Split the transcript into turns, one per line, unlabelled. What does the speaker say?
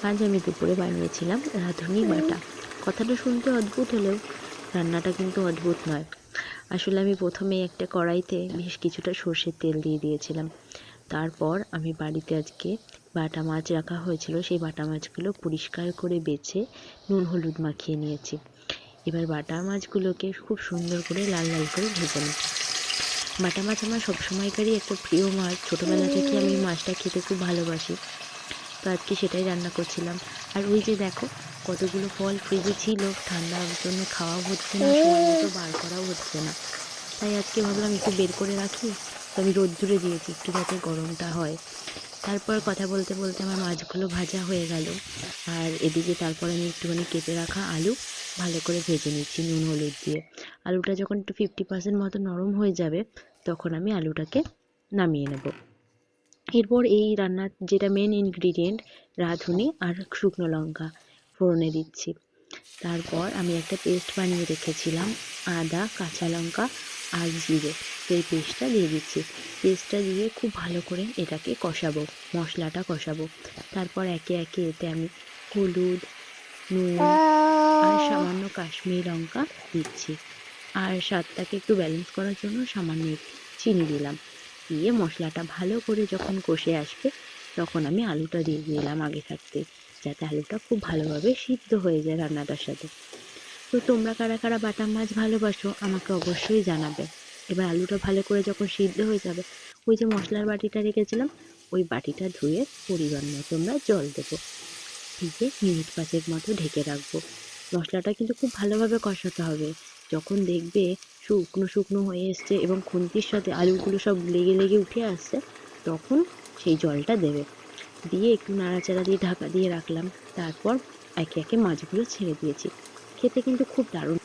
আজ আমি দুপুরে বানিয়েছিলাম রাঁধুনি বাটা। কথাটা শুনতে অদ্ভুত হলেও রান্নাটা কিন্তু অদ্ভুত নয়। আসলে আমি প্রথমেই একটা কড়াইতে বেশ কিছুটা সর্ষের তেল দিয়ে দিয়েছিলাম। তারপর আমি বাড়িতে আজকে বাটা মাছ রাখা হয়েছিল, সেই বাটা মাছগুলো পরিষ্কার করে বেছে নুন হলুদ মাখিয়ে নিয়েছি। এবার বাটা মাছগুলোকে খুব সুন্দর করে লাল লাল করে ভেজে নিই। বাটা মাছ আমার সবসময়কারই একটা প্রিয় মাছ, ছোটোবেলা থেকে আমি মাছটা খেতে খুব ভালোবাসি। তো আজকে সেটাই রান্না করছিলাম। আর ওই যে দেখো, কতগুলো ফল ফ্রিজে ছিল, ঠান্ডার জন্য খাওয়াও হচ্ছে না, সময় মতো বার করাও হচ্ছে না। তাই আজকে ভাবলাম একটু বের করে রাখি। তো আমি রোদ্দুরে দিয়েছি একটু যাতে গরমটা হয়। তারপর কথা বলতে বলতে আমার মাছগুলো ভাজা হয়ে গেল। আর এদিকে তারপর আমি একটুখানি কেটে রাখা আলু ভালো করে ভেজে নিচ্ছি নুন হলুদ দিয়ে। আলুটা যখন একটু 50% মতো নরম হয়ে যাবে, তখন আমি আলুটাকে নামিয়ে নেব। এরপর এই রান্নার যেটা মেন ইনগ্রিডিয়েন্ট, রাঁধুনি আর শুকনো লঙ্কা ফোড়নে দিচ্ছি। তারপর আমি একটা পেস্ট বানিয়ে রেখেছিলাম, আদা কাঁচা লঙ্কা আর জিরে, সেই পেস্টটা দিয়ে দিচ্ছি। পেস্টটা দিয়ে খুব ভালো করে এটাকে কষাবো, মশলাটা কষাবো। তারপর একে একে এতে আমি হলুদ, নুন আর সামান্য কাশ্মীরি লঙ্কা দিচ্ছি। আর স্বাদটাকে একটু ব্যালেন্স করার জন্য সামান্য একটু চিনি দিলাম। দিয়ে মশলাটা ভালো করে যখন কষে আসবে, তখন আমি আলুটা দিয়ে দিলাম আগে থাকতে, যাতে আলুটা খুব ভালোভাবে সিদ্ধ হয়ে যায় রান্নাটার সাথে। তো তোমরা কারা কারা বাটা মাছ ভালোবাসো আমাকে অবশ্যই জানাবে। এবার আলুটা ভালো করে যখন সিদ্ধ হয়ে যাবে, ওই যে মশলার বাটিটা রেখেছিলাম, ওই বাটিটা ধুয়ে পরিমাণ মতো আমরা জল দেবো। দিয়ে মিনিট 5 মতো ঢেকে রাখবো। মশলাটা কিন্তু খুব ভালোভাবে কষাতে হবে। যখন দেখবে শুকনো শুকনো হয়ে এসছে এবং খুন্তির সাথে আলুগুলো সব লেগে লেগে উঠে আসছে, তখন সেই জলটা দেবে। দিয়ে একটু নাড়াচাড়া দিয়ে ঢাকা দিয়ে রাখলাম। তারপর একে একে মাছগুলো ছেড়ে দিয়েছি। খেতে কিন্তু খুব দারুণ